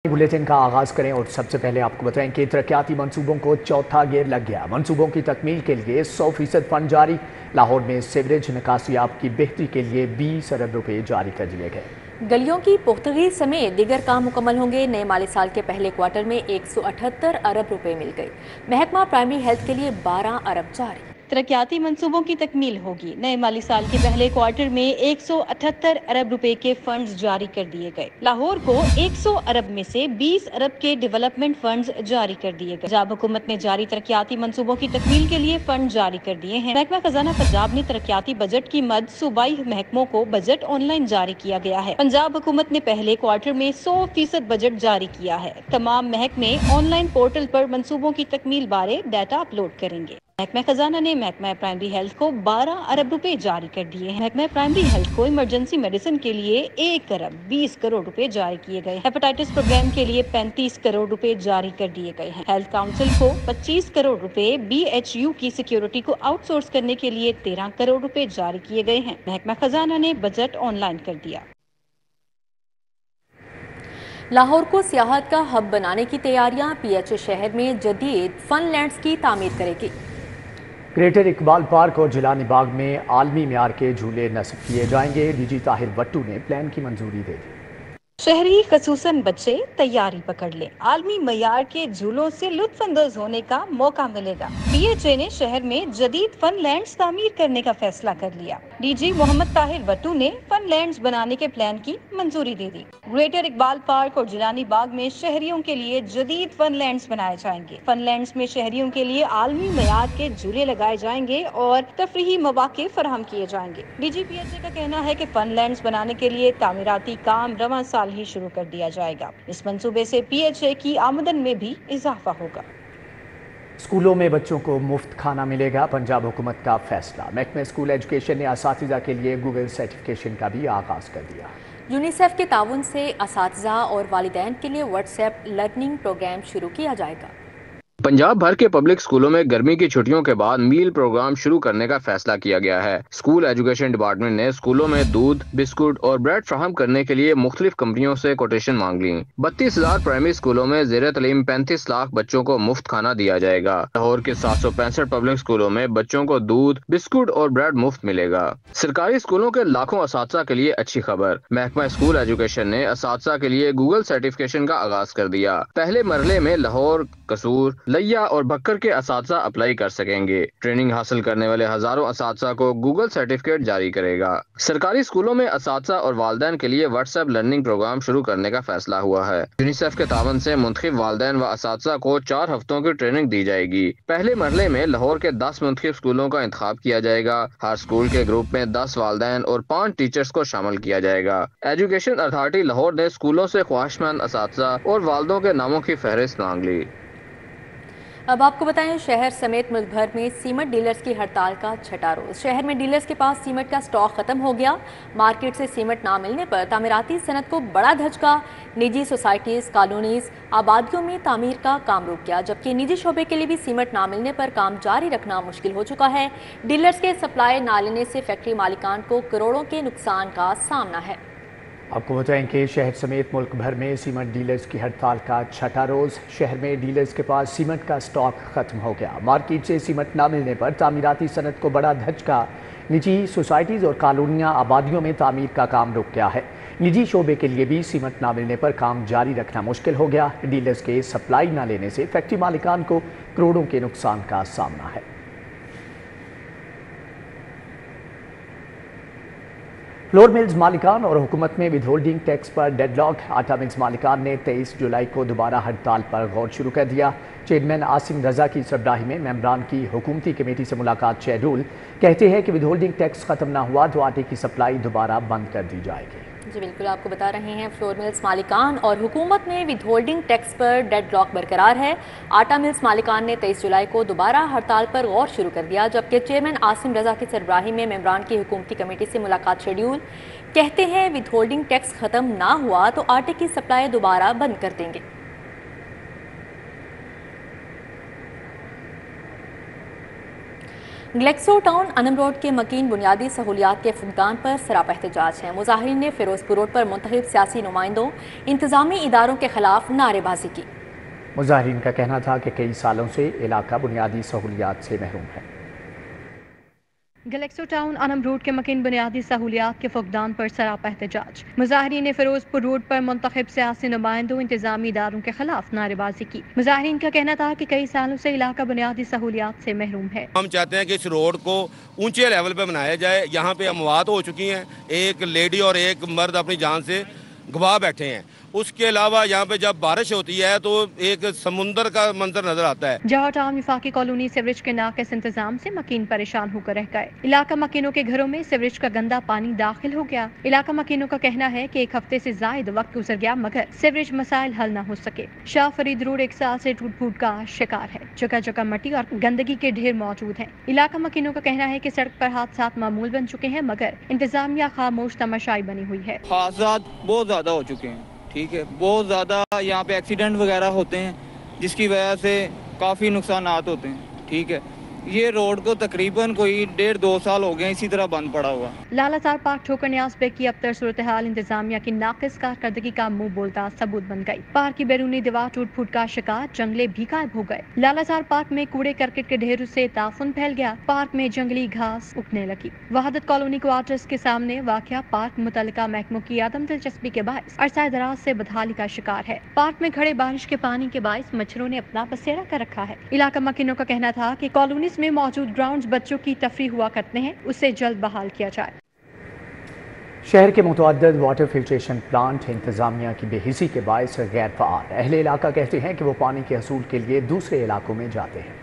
Bulletin का आगाज करें और सबसे पहले आपको बताएं कि तरक्याती मंसूबों को चौथा गेयर लग गया। मंसूबों की तकमील के लिए 100% फंड जारी। लाहौर में सीवरेज निकासियाब की बेहतरी के लिए 20 अरब रुपए जारी कर दिए गए। गलियों की पुख्तगी समेत दीगर काम मुकम्मल होंगे। नए माली साल के पहले क्वार्टर में 178 अरब रुपए मिल गए। महकमा प्राइमरी हेल्थ के लिए 12 अरब जारी। तरक्याती मंसूबों की तकमील होगी। नए माली साल के पहले क्वार्टर में 178 अरब रुपए के फंड्स जारी कर दिए गए। लाहौर को 100 अरब में से 20 अरब के डेवलपमेंट फंड्स जारी कर दिए गए। पंजाब हुकूमत ने जारी तरक्याती मंसूबों की तकमील के लिए फंड जारी कर दिए हैं। महकमा खजाना पंजाब ने तरक्याती बजट की मद सूबाई महकमों को बजट ऑनलाइन जारी किया गया है। पंजाब हुकूमत ने पहले क्वार्टर में 100% बजट जारी किया है। तमाम महकमे ऑनलाइन पोर्टल पर मंसूबों की तकमील बारे डाटा अपलोड करेंगे। महकमा खजाना ने महकमा प्राइमरी हेल्थ को 12 अरब रुपए जारी कर दिए हैं। महकमा प्राइमरी हेल्थ को इमरजेंसी मेडिसिन के लिए 1 अरब 20 करोड़ रुपए जारी किए गए। हेपेटाइटिस प्रोग्राम के लिए 35 करोड़ रुपए जारी कर दिए गए हैं। हेल्थ काउंसिल को 25 करोड़ रुपए, BHU की सिक्योरिटी को आउटसोर्स करने के लिए 13 करोड़ रुपए जारी किए गए हैं। महकमा खजाना ने बजट ऑनलाइन कर दिया। लाहौर को सियाहत का हब बनाने की तैयारियां। PH शहर में जदीद फन लैंड्स की तामीर करेगी। ग्रेटर इकबाल पार्क और जिलानी बाग में आलमी म्यार के झूले नस्ब किए जाएंगे। DG ताहिर वट्टू ने प्लान की मंजूरी दे दी। शहरी खसूसन बच्चे तैयारी पकड़ ले। आलमी मयार के झूलों से लुत्फानंदोज होने का मौका मिलेगा। PHA ने शहर में जदीद फन लैंड्स तामीर करने का फैसला कर लिया। DG मोहम्मद ताहिर वट्टू ने फन लैंड्स बनाने के प्लान की मंजूरी दे दी। ग्रेटर इकबाल पार्क और जिलानी बाग में शहरियों के लिए जदीद फन लैंड्स बनाए जाएंगे। फन लैंड्स में शहरियों के लिए आलमी मयार के झूले लगाए जाएंगे और तफरीही मौके फराहम किए जाएंगे। DG PHA का कहना है कि फन लैंड्स बनाने के लिए तामीराती काम रवां साल ही शुरू कर दिया जाएगा। इस मंसूबे से PHA की आमदन में भी इजाफा होगा। स्कूलों में बच्चों को मुफ्त खाना मिलेगा। पंजाब हुकूमत का फैसला। महकमा स्कूल एजुकेशन ने असातिज़ा के लिए गूगल सर्टिफिकेशन का भी आगाज कर दिया। यूनिसेफ के ताउन से असातिज़ा और वालिदैन के लिए व्हाट्सएप लर्निंग प्रोग्राम शुरू किया जाएगा। पंजाब भर के पब्लिक स्कूलों में गर्मी की छुट्टियों के बाद मील प्रोग्राम शुरू करने का फैसला किया गया है। स्कूल एजुकेशन डिपार्टमेंट ने स्कूलों में दूध, बिस्कुट और ब्रेड फ्राहम करने के लिए मुख्तलिफ कंपनियों से कोटेशन मांग ली। 32,000 प्राइमरी स्कूलों में ज़ेर तालीम 35 लाख बच्चों को मुफ्त खाना दिया जाएगा। लाहौर के 765 पब्लिक स्कूलों में बच्चों को दूध, बिस्कुट और ब्रेड मुफ्त मिलेगा। सरकारी स्कूलों के लाखों असातिज़ा के लिए अच्छी खबर। महकमा स्कूल एजुकेशन ने असातिज़ा के लिए गूगल सर्टिफिकेशन का आगाज कर दिया। पहले मरहले में लाहौर, कसूर, लिया और बक्कर के असातिज़ा अप्लाई कर सकेंगे। ट्रेनिंग हासिल करने वाले हजारों असातिज़ा को गूगल सर्टिफिकेट जारी करेगा। सरकारी स्कूलों में असातिज़ा और वालिदैन के लिए व्हाट्सएप लर्निंग प्रोग्राम शुरू करने का फैसला हुआ है। यूनिसेफ के तावन से मुंतखब वालिदैन व असातिज़ा को 4 हफ्तों की ट्रेनिंग दी जाएगी। पहले मरहले में लाहौर के 10 मुंतखब स्कूलों का इंतखाब किया जाएगा। हर स्कूल के ग्रुप में 10 वालिदैन और 5 टीचर्स को शामिल किया जाएगा। एजुकेशन अथॉरिटी लाहौर ने स्कूलों से ख्वाहिशमंद असातिज़ा और वालिदों के नामों की फहरिस्त मांग ली। अब आपको बताएं, शहर समेत मुल्क भर में सीमेंट डीलर्स की हड़ताल का छठा रोज। शहर में डीलर्स के पास सीमेंट का स्टॉक खत्म हो गया। मार्केट से सीमेंट ना मिलने पर तामीराती सनत को बड़ा धचका। निजी सोसाइटीज, कॉलोनीज, आबादियों में तामीर का काम रुक गया, जबकि निजी शोबे के लिए भी सीमेंट ना मिलने पर काम जारी रखना मुश्किल हो चुका है। डीलर्स के सप्लाई ना लेने से फैक्ट्री मालिकान को करोड़ों के नुकसान का सामना है। आपको बताएं कि शहर समेत मुल्क भर में सीमेंट डीलर्स की हड़ताल का छठा रोज। शहर में डीलर्स के पास सीमेंट का स्टॉक खत्म हो गया। मार्केट से सीमेंट ना मिलने पर तामीराती सनत को बड़ा धचका। निजी सोसाइटीज़ और कॉलोनियाँ, आबादियों में तामीर का काम रुक गया है। निजी शोबे के लिए भी सीमेंट ना मिलने पर काम जारी रखना मुश्किल हो गया। डीलर्स के सप्लाई ना लेने से फैक्ट्री मालिकान को करोड़ों के नुकसान का सामना है। फ्लोर मिल्स मालिकान और हुकूमत में विद होल्डिंग टैक्स पर डेडलॉक। आटा मिल्स मालिकान ने 23 जुलाई को दोबारा हड़ताल पर गौर शुरू कर दिया। चेयरमैन आसिम रजा की सरबराही में मेंबरान की हुकूमती कमेटी से मुलाकात शेड्यूल। कहते हैं कि विद होल्डिंग टैक्स खत्म ना हुआ तो आटे की सप्लाई दोबारा बंद कर दी जाएगी। जी बिल्कुल, आपको बता रहे हैं, फ्लोर मिल्स मालिकान और हुकूमत में विद होल्डिंग टैक्स पर डेडलॉक बरकरार है। आटा मिल्स मालिकान ने 23 जुलाई को दोबारा हड़ताल पर गौर शुरू कर दिया, जबकि चेयरमैन आसिम रजा की सरबराही में मेंबरान की हुकूमती कमेटी से मुलाकात शेड्यूल। कहते हैं विद होल्डिंग टैक्स खत्म ना हुआ तो आटे की सप्लाई दोबारा बंद कर देंगे। ग्लेक्सो टाउन अनम रोड के मकीन बुनियादी सहूलियात के फुकदान पर सरापा एहतजाज है। मुजाहिरीन ने फिरोजपुर रोड पर मुंतखब सियासी नुमाइंदों इंतजामी इदारों के खिलाफ नारेबाजी की। मुजाहिरीन का कहना था कि कई सालों से इलाका बुनियादी सहूलियात से महरूम है। गलेक्सो टाउन अनम रोड के मकीन बुनियादी सहूलियात के फुकदान पर सरापा एहतजाज। मुजाहिरीन ने फिरोजपुर रोड पर मुंतखब सियासी नुमाइंदों इंतजामी इदारों के खिलाफ नारेबाजी की। मुजाहिरीन का कहना था कि कई सालों से इलाका बुनियादी सहूलियात से महरूम है। हम चाहते हैं कि इस रोड को ऊंचे लेवल पर बनाया जाए। यहाँ पे अमवात हो चुकी हैं, एक लेडी और एक मर्द अपनी जान से गवा बैठे हैं। उसके अलावा यहाँ पे जब बारिश होती है तो एक समुंदर का मंजर नजर आता है। जवाहर टाउन विफाकी कॉलोनी सीवरेज के नाक़िस इंतजाम से मकीन परेशान होकर रह गए। इलाका मकीनों के घरों में सीवरेज का गंदा पानी दाखिल हो गया। इलाका मकीनों का कहना है कि एक हफ्ते से जायद वक्त गुजर गया मगर सीवरेज मसाइल हल न हो सके। शाह फरीद रोड 1 साल से टूट फूट का शिकार है। जगह जगह मट्टी और गंदगी के ढेर मौजूद हैं। इलाका मकीनों का कहना है कि सड़क पर हादसात मामूल बन चुके हैं मगर इंतजामिया खामोश तमाशाई बनी हुई है। हादसात बहुत ज्यादा हो चुके हैं, ठीक है, बहुत ज़्यादा यहाँ पे एक्सीडेंट वगैरह होते हैं जिसकी वजह से काफ़ी नुकसानात होते हैं, ठीक है। ये रोड को तकरीबन कोई 1.5-2 साल हो गए इसी तरह बंद पड़ा हुआ। लालासार पार्क ठोकर न्याज बेग की अबतर सूरत हाल इंतजामिया की नाकिस कारकर्दगी का मुंह बोलता सबूत बन गई। पार्क की बैरूनी दीवार टूट फूट का शिकार, जंगले भी गायब हो गए। लालासार पार्क में कूड़े करकट के ढेर से ताफुन फैल गया। पार्क में जंगली घास उगने लगी। वहादत कॉलोनी क्वार्टर्स के सामने वाक़या पार्क मुतल्लिका महकमों की आदम दिलचस्पी के बायस अरसा दराज से बदहाली का शिकार है। पार्क में खड़े बारिश के पानी के बायस मच्छरों ने अपना बसेरा कर रखा है। इलाका मकीनों का कहना था कि कॉलोनी में मौजूद ग्राउंड्स बच्चों की तफरी हुआ करते हैं, उसे जल्द बहाल किया जाए। शहर के मुतअद्दिद वाटर फिल्ट्रेशन प्लांट इंतजामिया की बेहिसी के बायस गैर फ़आल। अहले इलाका कहते हैं कि वो पानी के हसूल के लिए दूसरे इलाकों में जाते हैं।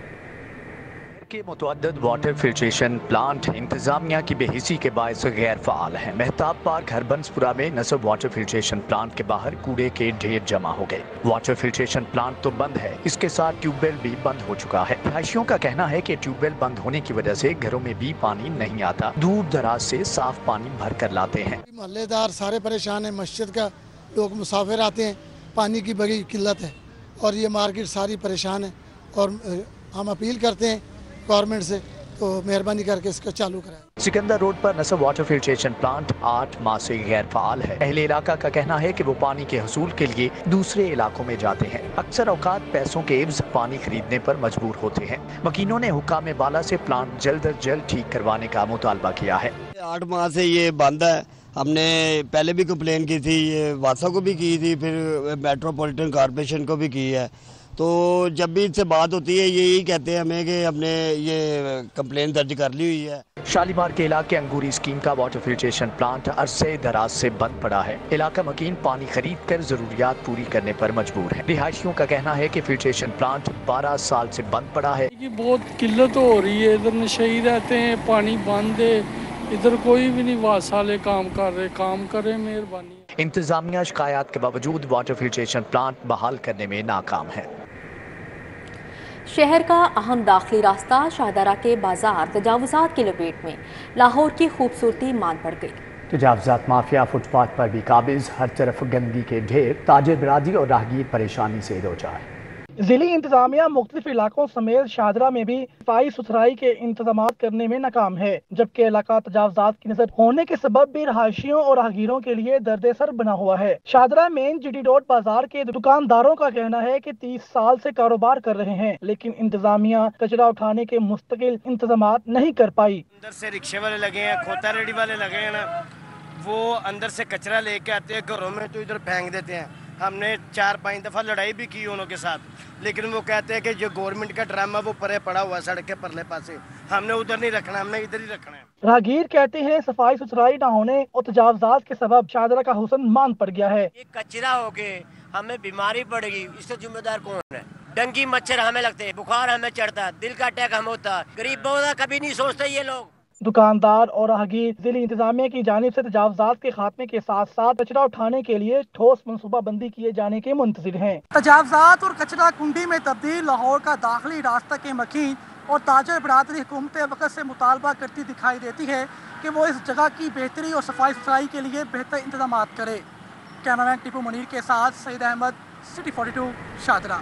के मुतअद्दिद वाटर फिल्ट्रेशन प्लांट इंतजामिया की बेहिसी के बायस गैर फ़आल हैं। मेहताब पार्क हरबंसपुरा में नसब वाटर फिल्ट्रेशन प्लांट के बाहर कूड़े के ढेर जमा हो गए। वाटर फिल्ट्रेशन प्लांट तो बंद है, इसके साथ ट्यूबवेल भी बंद हो चुका है। रहायशियों का कहना है कि ट्यूबवेल बंद होने की वजह से घरों में भी पानी नहीं आता। दूर दराज से साफ पानी भर कर लाते हैं। मोहल्लेदार सारे परेशान है, मस्जिद का लोग मुसाफिर आते हैं, पानी की बड़ी किल्लत है और ये मार्केट सारी परेशान है। और हम अपील करते हैं गवर्नमेंट से तो मेहरबानी करके इसको चालू कराएं। सिकंदर रोड पर नसब वाटर फिल्ट्रेशन प्लांट 8 माह से गैर फ़आल है। अहले इलाका का कहना है कि वो पानी के हसूल के लिए दूसरे इलाकों में जाते हैं। अक्सर औकात पैसों के एवज पानी खरीदने पर मजबूर होते हैं। मकीनों ने हुक्काम बाला से प्लांट जल्द अज जल्द ठीक करवाने का मुतालबा किया है। 8 माह से ये बंद है। हमने पहले भी कंप्लेन की थी, ये वासा को भी की थी, फिर मेट्रोपॉलिटन कॉर्पोरेशन को भी की है। तो जब भी इनसे बात होती है यही कहते हैं हमें कि हमने ये कंप्लेन दर्ज कर ली हुई है। शालीमार के इलाके अंगूरी स्कीम का वाटर फिल्ट्रेशन प्लांट अरसे दराज से बंद पड़ा है। इलाका मकीन पानी खरीद कर जरूरियात पूरी करने पर मजबूर है। रिहायशियों का कहना है कि फिल्ट्रेशन प्लांट 12 साल से बंद पड़ा है। बहुत किल्लत हो रही है, इधर नशे रहते हैं, पानी बंद है, इधर कोई भी नहीं वासाले काम कर रहे, काम करे मेहरबानी। इंतजामिया शिकायत के बावजूद वाटर फिल्ट्रेशन प्लांट बहाल करने में नाकाम है। शहर का अहम दाखिली रास्ता शाहदरा के बाजार तजावुजात की लपेट में। लाहौर की खूबसूरती मान पड़ गई। तजावुजात माफिया फुटपाथ पर भी काबिज। हर तरफ गंदगी के ढेर। ताजिर बरादरी और राहगीर परेशानी से दो चार। जिली इंतजामिया मुख्तलिफ इलाकों समेत शाहदरा में भी सफाई सुथराई के इंतजाम करने में नाकाम है, जबकि इलाका तजावुजात की नजर होने के सबब भी रहायशियों और राहगीरों के लिए दर्द सर बना हुआ है। शाहदरा मेन जीटी रोड बाजार के दुकानदारों का कहना है कि 30 साल से कारोबार कर रहे हैं, लेकिन इंतजामिया कचरा उठाने के मुस्तकिल इंतजाम नहीं कर पाई। अंदर से रिक्शे वाले लगे हैं, खोता रेडी वाले लगे हैं ना, वो अंदर से कचरा लेके आते हैं घरों में तो इधर फेंक देते हैं। हमने 4-5 दफा लड़ाई भी की उनके साथ, लेकिन वो कहते हैं कि जो गवर्नमेंट का ड्रामा वो परे पड़ा हुआ है सड़क के परले पासे, हमने उधर नहीं रखना, हमने इधर ही रखना है। राहगीर कहते हैं सफाई सुथराई न होने और तजावुजात के सबब शाहदरा का हुस्न मान पड़ गया है। ये कचरा हो के हमें बीमारी पड़ेगी, इससे जिम्मेदार कौन है? डेंगू मच्छर हमें लगते हैं, बुखार हमें चढ़ता है, दिल का अटैक हमें होता है। गरीबों का कभी नहीं सोचते ये लोग। दुकानदार और राहगीर जिली इंतजामिया की जानिब से तजावुजात के खात्मे के साथ साथ कचरा उठाने के लिए ठोस मनसूबा बंदी किए जाने के मुंतजिर हैं। तजावुजात और कचरा कुंडी में तब्दील लाहौर का दाखिली रास्ता के मकीन और ताजर बरादरी हुकूमत वक्त से मुतालबा करती दिखाई देती है कि वो इस जगह की बेहतरी और सफाई सुथराई के लिए बेहतर इंतजाम करे। कैमरामैन टीपू मुनीर के साथ सईद अहमद, सिटी 42 शाहदरा।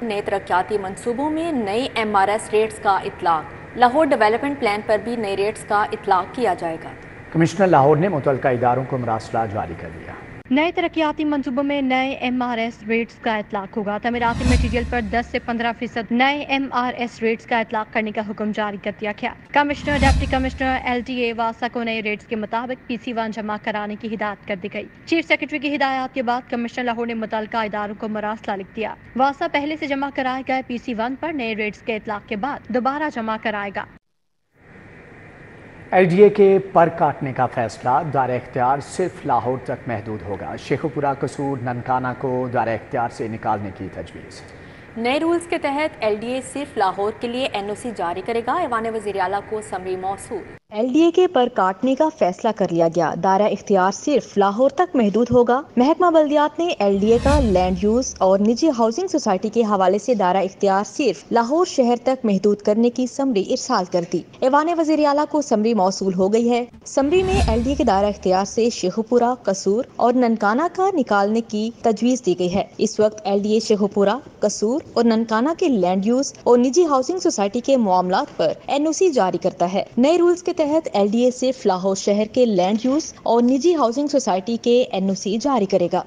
नए तरक्याती मंसूबों में नई MRS रेट्स का इतलाक। लाहौर डेवलपमेंट प्लान पर भी नए रेट्स का इतलाक किया जाएगा। कमिश्नर लाहौर ने मुतल्लिका इदारों को मरासला जारी कर दिया। नए तरक्याती मंसूबों में नए MRS रेट्स का इतलाक होगा। तमीराती मटीरियल पर 10 से 15% नए MRS रेट्स का इतलाक करने का हुक्म जारी कर दिया गया। कमिश्नर, डिप्टी कमिश्नर LTA वासा को नए रेट्स के मुताबिक PC1 जमा कराने की हिदायत कर दी गई। चीफ सेक्रेटरी की हिदायत के बाद कमिश्नर लाहौर ने मुतल्लिका इदारों को मरासला लिख दिया। वासा पहले से जमा कराए गए PC1 पर नए रेट्स के इतलाक के बाद दोबारा जमा कराएगा। LDA के पर काटने का फैसला दायरा इख्तियार सिर्फ लाहौर तक महदूद होगा। शेखुपुरा, कसूर, ननकाना को दायरा इख्तियार से निकालने की तजवीज़। नए रूल्स के तहत LDA सिर्फ लाहौर के लिए NOC जारी करेगा। ऐवान वज़ीर आला को समरी मौसूल। LDA के पर काटने का फैसला कर लिया गया। दायरा इख्तियार सिर्फ लाहौर तक महदूद होगा। महकमा बल्दियात ने LDA का लैंड यूज और निजी हाउसिंग सोसाइटी के हवाले से दायरा इख्तियार सिर्फ लाहौर शहर तक महदूद करने की समरी इरसाल कर दी। ऐवान वज़ीर आला को समरी मौसूल हो गई है। समरी में LDA के दायरा इख्तियार से शेखुपुरा, कसूर और ननकाना का निकालने की तजवीज़ दी गई है। इस वक्त LDA शेखुपुरा, कसूर और ननकाना के लैंड यूज और निजी हाउसिंग सोसाइटी के मामलात पर NOC जारी करता है। नए रूल्स के तहत LDA सिर्फ लाहौर शहर के लैंड यूज और निजी हाउसिंग सोसाइटी के NOC जारी करेगा।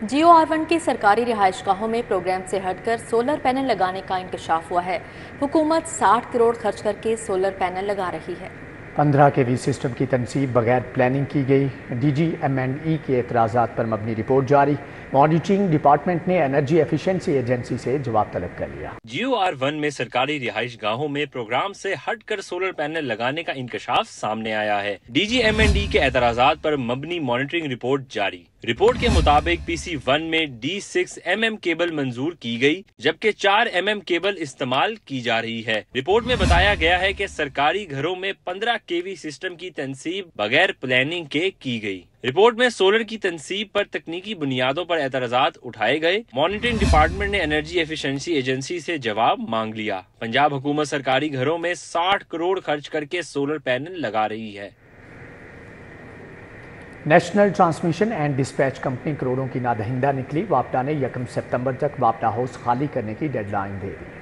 जियो R1 की सरकारी रिहाइशगाहों में प्रोग्राम से हटकर सोलर पैनल लगाने का इंकशाफ हुआ है। हुकूमत 60 करोड़ खर्च करके सोलर पैनल लगा रही है। 15 kV सिस्टम की तनसीब बगैर प्लानिंग की गई। DGMNE के एतराज़ात पर मबनी रिपोर्ट जारी। मॉनिटरिंग डिपार्टमेंट ने एनर्जी एफिशिएंसी एजेंसी से जवाब तलब कर लिया। जियो R1 में सरकारी रिहाइश गाहों में प्रोग्राम से हटकर सोलर पैनल लगाने का इंकशाफ सामने आया है। DGMND के एतराज़ात पर मबनी मॉनिटरिंग रिपोर्ट जारी। रिपोर्ट के मुताबिक PC1 में D6 mm केबल मंजूर की गई, जबकि 4 mm केबल इस्तेमाल की जा रही है। रिपोर्ट में बताया गया है कि सरकारी घरों में 15 kV सिस्टम की तनसीब बगैर प्लानिंग के की गई। रिपोर्ट में सोलर की तनसीब पर तकनीकी बुनियादों पर एतराज़ात उठाए गए। मॉनिटरिंग डिपार्टमेंट ने एनर्जी एफिशिएंसी एजेंसी से जवाब मांग लिया। पंजाब हुकूमत सरकारी घरों में 60 करोड़ खर्च करके सोलर पैनल लगा रही है। National transmission and dispatch company करोड़ों की नादहिंदा निकली। वापडा ने 1 सितंबर तक वापडा हाउस खाली करने की डेडलाइन दे दी।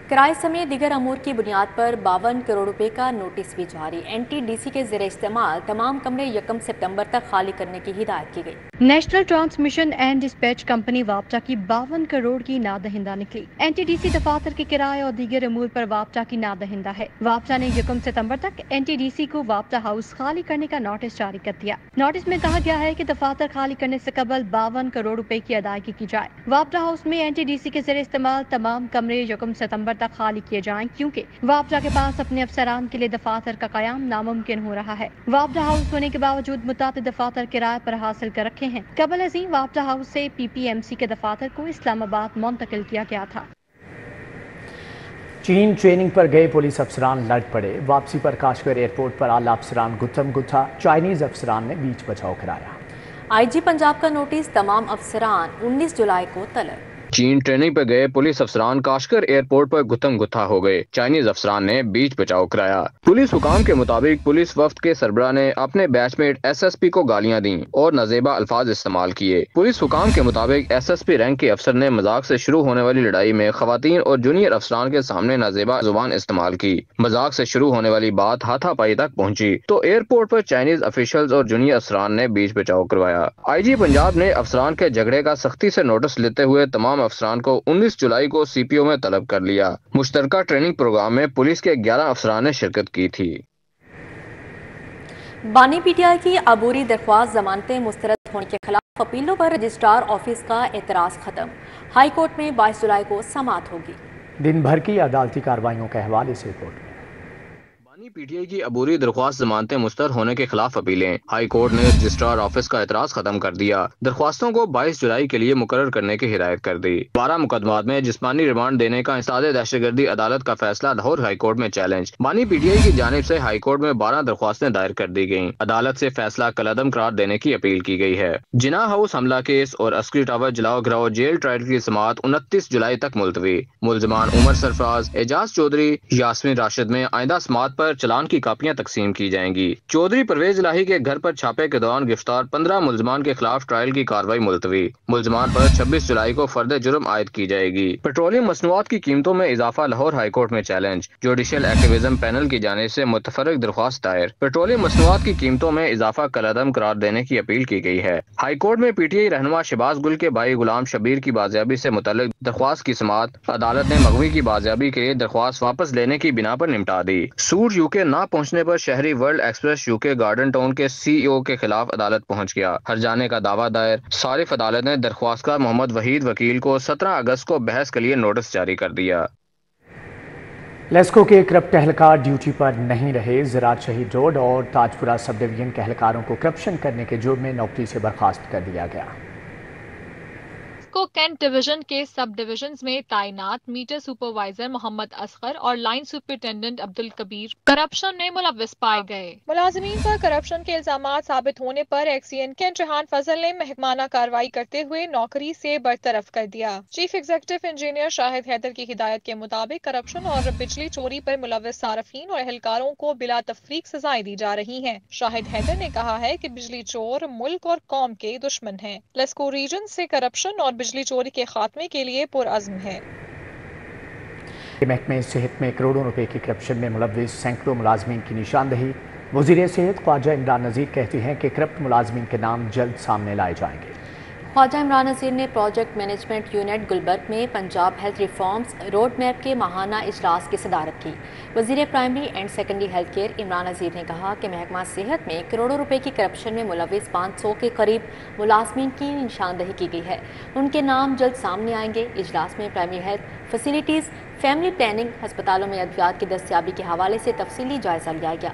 किराए समेत दीगर अमूर की बुनियाद पर 52 करोड़ रुपए का नोटिस भी जारी। NTDC के ज़रिए इस्तेमाल तमाम कमरे 1 सितंबर तक खाली करने की हिदायत की गई। National transmission and dispatch company वापडा की 52 करोड़ की नादहिंदा निकली। NTDC दफातर के किराए और दीगर अमूर पर वापडा की नादहिंदा है। वापडा ने 1 सितंबर तक NTDC को वापडा हाउस खाली करने का नोटिस जारी कर दिया। नोटिस में कहा गया है कि दफातर खाली करने से कबल 52 करोड़ रुपए की अदायगी की जाए। वापडा हाउस में NTDC के ज़रिए इस्तेमाल तमाम कमरे 1 सितंबर तक खाली किए जाएं, क्योंकि वापडा के पास अपने अफसरान के लिए दफातर का कयाम नामुमकिन हो रहा है। वापडा हाउस होने के बावजूद मुताबिक दफातर किराए पर हासिल कर रखे हैं। कबल अज़ीम वापडा हाउस से PPMC के दफातर को इस्लामाबाद मुंतकिल किया गया था। चीन ट्रेनिंग पर गए पुलिस अफसरान लड़ पड़े। वापसी पर काश्मीर एयरपोर्ट पर आला अफसरान गुत्थम गुत्था। चाइनीज अफसरान ने बीच बचाव कराया। IG पंजाब का नोटिस तमाम अफसरान 19 जुलाई को तलब। चीन ट्रेनिंग पर गए पुलिस अफसरान काश्मीर एयरपोर्ट पर गुत्थम गुत्था हो गए। चाइनीज अफसरान ने बीच बचाव कराया। पुलिस हुकाम के मुताबिक पुलिस वफ्द के सरबराह ने अपने बैचमेट SSP को गालियां दी और नाजेबा अल्फाज इस्तेमाल किए। पुलिस हुकाम के मुताबिक SSP रैंक के अफसर ने मजाक से शुरू होने वाली लड़ाई में खवातीन और जूनियर अफसरान के सामने नाजेबा जुबान इस्तेमाल की। मजाक से शुरू होने वाली बात हाथापाई तक पहुंची तो एयरपोर्ट पर चाइनीज ऑफिशियल्स और जूनियर अफसरान ने बीच बचाव करवाया। IG पंजाब ने अफसरान के झगड़े का सख्ती से नोटिस लेते हुए तमाम अफसरान को 19 जुलाई को CPO में तलब कर लिया। मुश्तरका ट्रेनिंग प्रोग्राम में पुलिस के 11 अफसरान ने शिरकत की थी। बानी PTI की अबूरी दरख्वास्त जमानतें मुस्तरद होने के खिलाफ अपीलों पर रजिस्ट्रार ऑफिस का एतराज खत्म। हाई कोर्ट में 22 जुलाई को समाअत होगी। दिन भर की अदालती कार्रवाइयों का अहवाल इस रिपोर्ट में। PTI की अबूरी दरख्वास्त जमानतें मुस्तरद होने के खिलाफ अपीलें। हाई कोर्ट ने रजिस्ट्रार ऑफिस का एतराज खत्म कर दिया। दरख्वास्तों को 22 जुलाई के लिए मुकर्रर करने की हिदायत कर दी। 12 मुकदमात में जिस्मानी रिमांड देने का इंसदाद दहशतगर्दी अदालत का फैसला लाहौर हाई कोर्ट में चैलेंज। बानी PTI की जानिब से हाई कोर्ट में 12 दरख्वास्तें दायर कर दी गयी। अदालत से फैसला कलअदम करार देने की अपील की गई है। जिना हाउस हमला केस और अस्करी टावर जलाओ घराओ जेल ट्रायल की समाअत 29 जुलाई तक मुलतवी। मुलजमान उमर सरफराज, एजाज चौधरी, यास्मीन राशिद में आइंदा समाअत पर چلان کی کاپیاں تقسیم کی جائیں گی۔ چودھری پرویز الہی کے گھر پر چھاپے کے دوران گرفتار 15 ملزمان کے خلاف ٹرائل کی کارروائی ملتوی۔ ملزمان پر 26 جولائی کو فرد جرم عائد کی جائے گی۔ پیٹرولیم مصنوعات کی قیمتوں میں اضافہ لاہور ہائی کورٹ میں چیلنج، جوڈیشل ایکٹیویزم پینل کی جانب سے متفرق درخواست دائر۔ پیٹرولیم مصنوعات کی قیمتوں میں اضافہ کالعدم قرار دینے کی اپیل کی گئی ہے۔ ہائی کورٹ میں پی ٹی آئی رہنما شہباز گل کے بھائی غلام شبیر کی بازیابی سے متعلق درخواست کی سماعت عدالت نے مغوی کی بازیابی کے لیے درخواست واپس لینے کی بنا پر نمٹا دی۔ سوٹ یو کے نہ پہنچنے پر شہری ورلڈ ایکسپریس یو کے گارڈن ٹاؤن کے سی ای او کے خلاف عدالت پہنچ گیا۔ ہرجانے کا دعویٰ دائر۔ صارف عدالت نے درخواستکار محمد وحید وکیل کو 17 اگست کو بحث کے لیے نوٹس جاری کر دیا۔ لیسکو کے کرپٹ اہلکار ڈیوٹی پر نہیں رہے۔ زراعت شہید روڈ اور تاجپورہ سب ڈویژن کے اہلکاروں کو کرپشن کرنے کے جرم میں نوکری سے برخاست کر دیا گیا۔ کو کینٹ ڈویژن کے سب ڈویژنز میں تعینات میٹر سپروائزر محمد اصغر اور لائن سپرنٹینڈنٹ عبد الکبیر کرپشن میں ملوث پائے گئے۔ ملازمین پر کرپشن کے الزامات ثابت ہونے پر ایکس ای این کینٹ ریحان فضل نے محکمانہ کارروائی کرتے ہوئے نوکری سے برطرف کر دیا۔ چیف ایگزیکٹو انجینئر شاہد حیدر کی ہدایت کے مطابق کرپشن اور بجلی چوری پر ملوث صارفین اور اہلکاروں کو بلا تفریق سزائیں دی جا رہی ہیں۔ شاہد حیدر نے کہا ہے کہ بجلی چور ملک اور قوم کے دشمن ہیں۔ لیسکو ریجن سے کرپشن اور بجلی چوری کے خاتمے کے لیے پرعزم ہے۔ محکمہ صحت میں کروڑوں روپے کی کرپشن میں ملوث سینکڑوں ملازمین کی نشاندہی۔ وزیر صحت خواجہ عمران نذیر کہتے ہیں کہ کرپٹ ملازمین کے نام جلد سامنے لائے جائیں گے۔ خواجہ عمران نذیر نے پروجیکٹ مینجمنٹ یونٹ گلبرگ میں Punjab health reforms road map کے ماہانہ اجلاس کی صدارت کی۔ وزیر primary and secondary health care Imran Nazir نے کہا کہ محکمہ صحت میں کروڑوں روپے کی کرپشن میں ملوث 500 کے قریب ملازمین کی نشاندہی کی گئی ہے۔ ان کے نام جلد سامنے آئیں گے۔ اجلاس میں primary health facilities, family planning, ہسپتالوں میں ادویات کی دستیابی کے حوالے سے تفصیلی جائزہ لیا گیا۔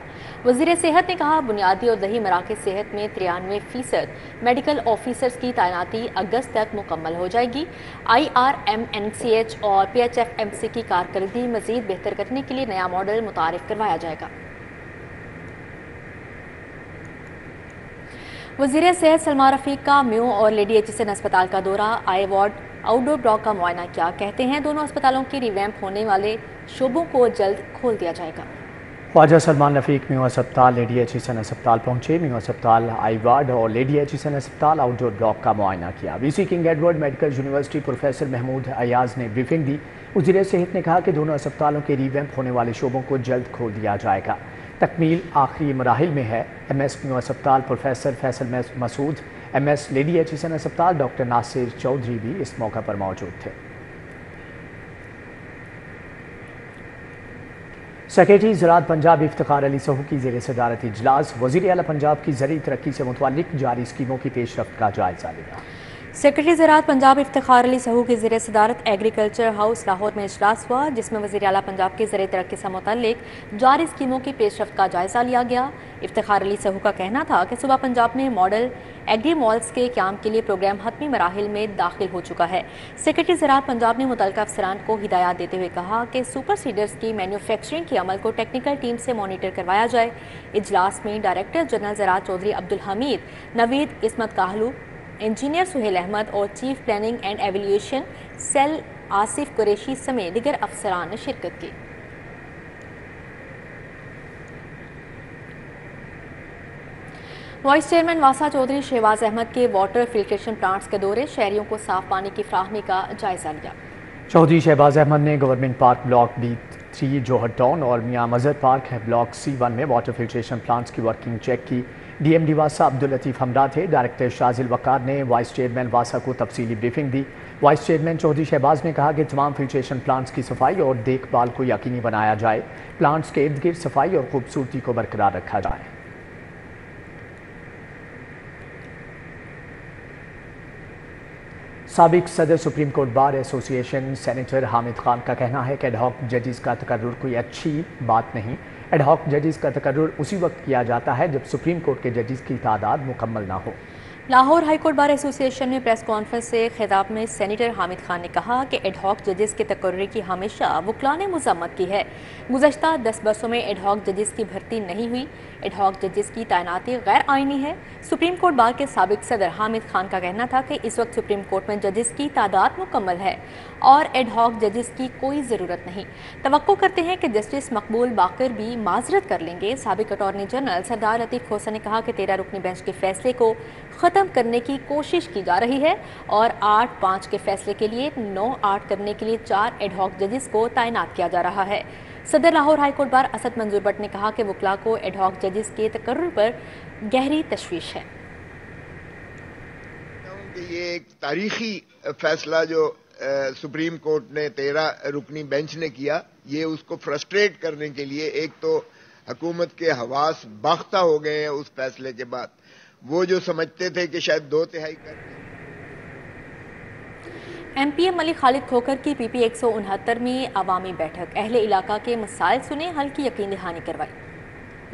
وزیر صحت نے کہا بنیادی اور دیہی مراکز صحت میں 93% میڈیکل آفیسرز کی تعیناتی اگست تک مکمل ہو جائے گی۔ IRMNCH اور PHFMC کی کارکردگی مزید بہتر کرنے کے لیے نیا ماڈل متعارف کروایا جائے گا۔ وزیر صحت سلمان رفیق کا میو اور لیڈی ایچسن اسپتال کا دورہ، آئی وارڈ آؤٹ ڈور بلاک کا معائنہ کیا۔ کہتے ہیں دونوں اسپتالوں کی ریویمپ ہونے والے شعبوں کو جلد کھول دیا جائے گا۔ خواجہ سلمان رفیق میو اسپتال، لیڈی ایچسن اسپتال پہنچے۔ میو اسپتال، آئی وارڈ اور لیڈی ایچسن اسپتال آؤٹ ڈور بلاک کا معائنہ کیا۔ V C King Edward medical university professor Mahmood Ayaz نے بریفنگ دی۔ وزیر صحت نے کہا کہ دونوں اسپتالوں کے ریویمپ ہونے والے شعبوں کو جلد کھول دیا جائے گا۔ تکمیل آخری مراحل میں ہے۔ ایم ایس میو اسپتال پروفیسر فیصل مسعود، ایم ایس لیڈی ایچسن اسپتال ڈاکٹر ناصر چودھری بھی اس موقع پر موجود تھے۔ سیکریٹری زراعت پنجاب افتخار علی سہو کی زیر صدارت اجلاس، وزیر اعلیٰ پنجاب کی زرعی ترقی سے متعلق جاری اسکیموں کی پیش رفت کا جائزہ لیا۔ سیکریٹری زراعت پنجاب افتخار علی سہو کی زیر صدارت ایگریکلچر ہاؤس لاہور میں اجلاس ہوا، جس میں وزیر اعلیٰ پنجاب کی زرعی ترقی سے متعلق جاری اسکیموں کی پیش رفت کا جائزہ لیا گیا۔ افتخار علی سہو کا کہنا تھا کہ صوبہ پنجاب میں ماڈل ایگری مالز کے قیام کے لیے پروگرام حتمی مراحل میں داخل ہو چکا ہے۔ سیکریٹری زراعت پنجاب نے متعلقہ افسران کو ہدایات دیتے ہوئے کہا کہ سپر سیڈرز کی مینوفیکچرنگ کے عمل کو ٹیکنیکل ٹیم سے مانیٹر کروایا جائے۔ اجلاس میں ڈائریکٹر جنرل زراعت چودھری عبدالحمید، نوید عصمت کاہلو، انجینئر سہیل احمد اور chief planning and evaluation cell Asif Qureshi سمیت دیگر افسران نے شرکت کی۔ وائس چیئرمین واسا چودھری شہباز احمد کے واٹر فلٹریشن پلانٹس کے دورے، شہریوں کو صاف پانی کی فراہمی کا جائزہ لیا۔ چودھری شہباز احمد نے گورنمنٹ پارک بلاک B3 جوہر ٹاؤن اور میاں مظہر پارک بلاک C1 میں واٹر فلٹریشن پلانٹس کی ورکنگ چیک کی۔ ڈی ایم ڈی واسا عبداللطیف ہمراہ تھے۔ ڈائریکٹر شازل وقار نے وائس چیئرمین واسا کو تفصیلی بریفنگ دی۔ وائس چیئرمین چودھری شہباز نے کہا کہ تمام فلٹریشن پلانٹس کی صفائی اور دیکھ بھال کو یقینی بنایا جائے، پلانٹس کے ارد گرد صفائی اور خوبصورتی کو برقرار رکھا جائے۔ سابق صدر سپریم کورٹ بار ایسوسی ایشن سینیٹر حامد خان کا کہنا ہے کہ ایڈ ہاک ججز کا تقرر کوئی اچھی بات نہیں۔ ایڈ ہاک ججز کا تقرر اسی وقت کیا جاتا ہے جب سپریم کورٹ کے ججز کی تعداد مکمل نہ ہو۔ लाहौर हाईकोर्ट बार एसोसिएशन में प्रेस कॉन्फ्रेंस से खिताब में सेनेटर हामिद खान ने कहा कि एडहॉक जजेस के तकर्री की हमेशा वकला ने मजम्मत की है। गुज़श्ता 10 बरसों में एडहॉक जजेस की भर्ती नहीं हुई। एडहॉक जजेस की तैनाती गैर आइनी है। सुप्रीम कोर्ट बार के साबिक सदर हामिद खान का कहना था कि इस वक्त सुप्रीम कोर्ट में जजेस की तादाद मुकम्मल है और एडहॉक जजेस की कोई ज़रूरत नहीं। तवक्को करते हैं कि जस्टिस मकबूल बाकर भी माजरत कर लेंगे। साबिक अटॉर्नी जनरल सरदार लतीफ़ खोसा ने कहा कि 13 रुकनी बेंच के फैसले को ख़त्म करने की कोशिश की जा रही है और 8-5 के फैसले के लिए 9-8 करने के लिए 4 एडहॉक जजेस को तैनात किया जा रहा है। सदर लाहौर हाईकोर्ट बार असद मंजूर भट्ट ने कहा कि वकला को एडहॉक जजेस के तकर्रुर पर गहरी तशवीश है। ये एक तारीखी फैसला जो सुप्रीम कोर्ट ने 13 रुकनी बेंच ने किया, ये उसको फ्रस्ट्रेट करने के लिए एक तो हुकूमत के हवास बाख्ता हो गए हैं उस फैसले के बाद। वो जो समझते थे कि शायद 2/3 कर MPM मलिक खालिद खोखर की PP 169 में अवामी बैठक, अहले इलाका के मसाइल सुने, हल की यकीन दहानी करवाई।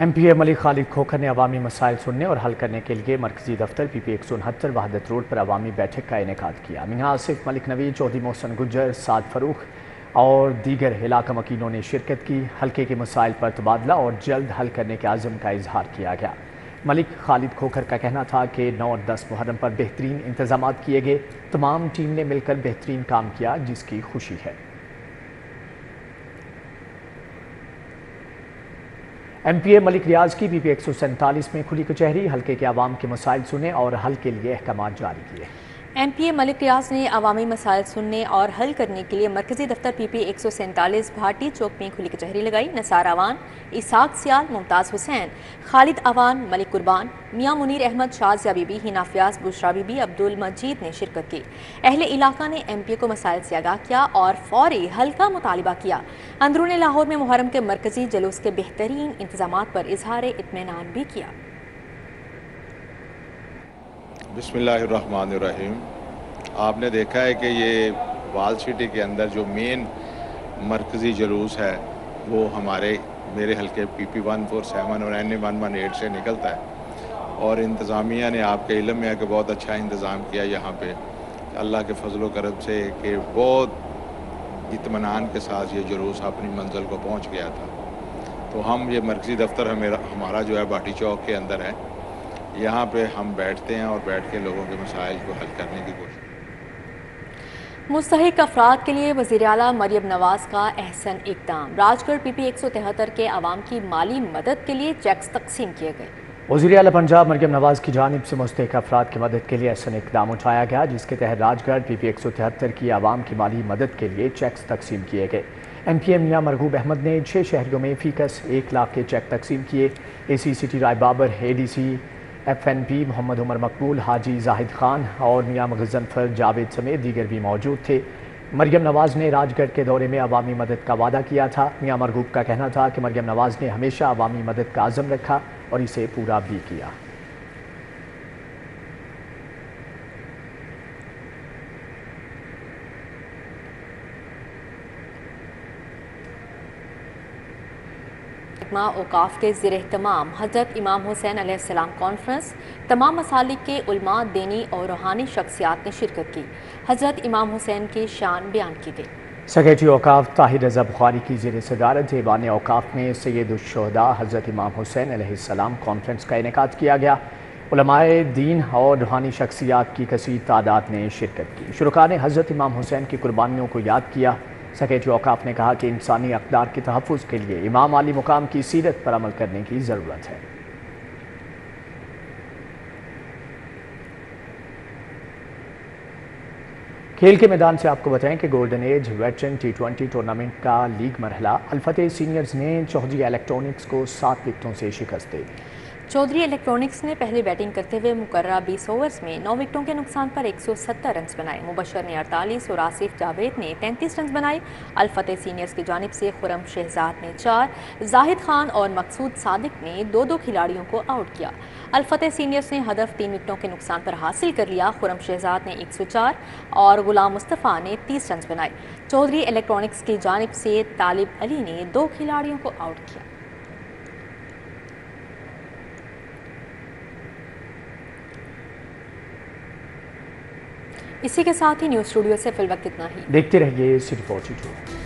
MPM मलिक खालिद खोखर ने अवामी मसाइल सुनने और हल करने के लिए मरकजी दफ्तर PP 169 वहादत रोड पर अवामी बैठक का इनेकाद किया। मियां आसिफ, मलिक नवी, चौधरी मोहसन गुज्जर, साद फरूख और दीगर इलाका वकीलों ने शिरकत की। हल्के के मसाइल पर तबादला और जल्द हल करने के आज़म का इजहार किया गया। मलिक खालिद खोखर का कहना था कि 9 और 10 मुहर्रम पर बेहतरीन इंतजाम किए गए। तमाम टीम ने मिलकर बेहतरीन काम किया, जिसकी खुशी है। MPA मलिक रियाज की PP 147 में खुली कचहरी, हल्के के अवाम के मसाइल सुने और हल के लिए अहकाम जारी किए। MPA मलिक रियाज ने अवामी मसाइल सुनने और हल करने के लिए मरकजी दफ्तर PP 147 भाटी चौक में खुली कचहरी लगाई। नसार अवान, इसाक सियाल, मुमताज़ हुसैन, खालिद अवान, मलिक कुर्बान, मियां मुनीर अहमद, शाजिया बीबी, हिना फयाज, बुशरा बीबी, अब्दुल मजीद ने शिरकत की। अहले इलाका ने MPA को मसाइल से आगाह किया और फौरी हल का मुतालिबा किया। अंदरून लाहौर में मुहर्रम के मरकजी जुलूस के बेहतरीन इंतजाम पर इजहार इत्मीनान भी किया। बिस्मिल्लाहिर्रहमानिर्रहीम। आपने देखा है कि ये वाल सिटी के अंदर जो मेन मरकज़ी जुलूस है वो मेरे हल्के PP 147 और NA 118 से निकलता है और इंतज़ामिया ने आपके इल्म में आके बहुत अच्छा इंतज़ाम किया यहाँ पे, अल्लाह के फजल करम से कि बहुत इत्मीनान के साथ ये जुलूस अपनी मंजिल को पहुँच गया था। तो हम ये मरकज़ी दफ्तर हमारा जो है भाटी चौक के अंदर है, यहाँ पे हम बैठते हैं और बैठ के लोगों के मसाइल को हल करने की कोशिश। मुस्तहिक अफराद के लिए वज़ीर आला मरियम नवाज का अहसन इक़दाम, राजगढ़ PP 173 के अवाम की माली मदद के लिए चेक्स तकसीम किए गए। वज़ीर आला पंजाब मरियम नवाज की जानिब से मुस्तहिक अफराद की मदद के लिए अहसन इक़दाम उठाया गया, जिसके तहत राजगढ़ PP 173 की अवाम की माली मदद के लिए चेक्स तकसीम किए गए। MPM मियां मरगूब अहमद ने 6 शहरियों में फीकस 1 लाख के चेक तकसीम किए। AC सिटी राय बाबर, ADC FNP मोहम्मद उमर मकबूल, हाजी जाहिद खान और मियां गज़नफर जावेद समेत दीगर भी मौजूद थे। मरियम नवाज ने राजगढ़ के दौरे में अवामी मदद का वादा किया था। मियां मरगूब का कहना था कि मरियम नवाज ने हमेशा अवामी मदद का आज़म रखा और इसे पूरा भी किया। औकाफ के ज़ेर-ए-एहतमाम हज़रत इमाम हुसैन अलैहिस्सलाम कॉन्फ्रेंस, तमाम मसालिक के उलमा, दीनी और रूहानी शख्सियात ने शिरकत की। हज़रत इमाम हुसैन की शान बयान की गई। सेक्रेटरी औकाफ ताहिर रज़ा बुखारी की ज़ेर सदारत ऐवान औकाफ में सैयदुश्शुहदा हज़रत इमाम हुसैन अलैहिस्सलाम कॉन्फ्रेंस का इनेकाद किया गया। उलमाए दीन और रूहानी शख्सियात की कसीर तादाद ने शिरकत की। शुरका ने हज़रत इमाम हुसैन की कुर्बानियों को याद किया। सेक्रेटरी औकाफ ने कहा कि इंसानी अक़दार के तहफ़्फ़ुज़ के लिए इमाम आली मुकाम की सीरत पर अमल करने की ज़रूरत है। खेल के मैदान से आपको बताएं कि golden age veteran T20 tournament का लीग मरहला अल-फतेह सीनियर्स ने चौधरी इलेक्ट्रॉनिक्स को 7 विकेटों से शिकस्त दी। चौधरी इलेक्ट्रॉनिक्स ने पहले बैटिंग करते हुए मुकर्ररा 20 ओवर्स में 9 विकेटों के नुकसान पर 170 रन बनाए। मुबशर ने 48 और आसिफ जावेद ने 33 रन बनाए। अल-फतेह सीनियर्स की जानिब से खुरम शहजाद ने 4, जाहिद खान और मकसूद सादिक ने 2-2 खिलाड़ियों को आउट किया। अल-फतेह सीनियर्स ने हदफ 3 विकेटों के नुकसान पर हासिल कर लिया। खुरम शहजाद ने 104 और गुलाम मुस्तफ़ा ने 30 रन बनाए। चौधरी इलेक्ट्रॉनिक्स की जानिब से तालिब अली ने 2 खिलाड़ियों को आउट किया। इसी के साथ ही न्यूज़ स्टूडियो से फिल वक्त इतना ही। देखते रहिए सिटी 42।